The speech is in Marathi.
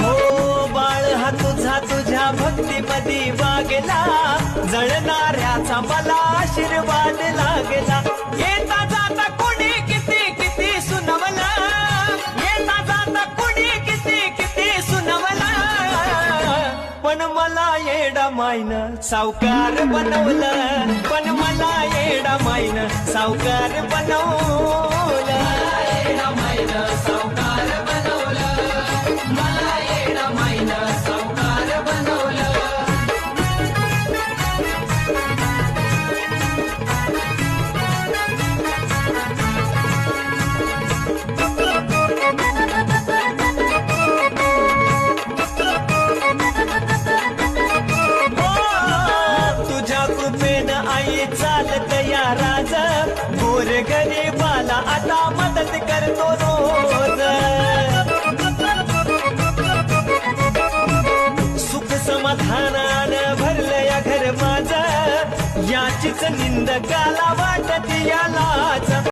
हो बाळ हा तुझ्या भक्तीमधी वागला, जळणाऱ्याचा मला आशीर्वाद लागला. येता जाता कोणी किती किती सुनवला, येता जाता कोणी किती किती सुनवला, पण मला येडा माईनं सावकार बनवलं, पण मला येडा माईनं सावकार बनवलं. येडा माईनं सावकार बनवलं, मला येडा माईनं सावकार बनवलं. तुझ्या कृपेनं आई चालत या राज, गोर गरीबाला आता मदत करतो रोज. सुख समाधानानं भरलं या घर माझं, याचीच निंदकाला वाटत या लाज.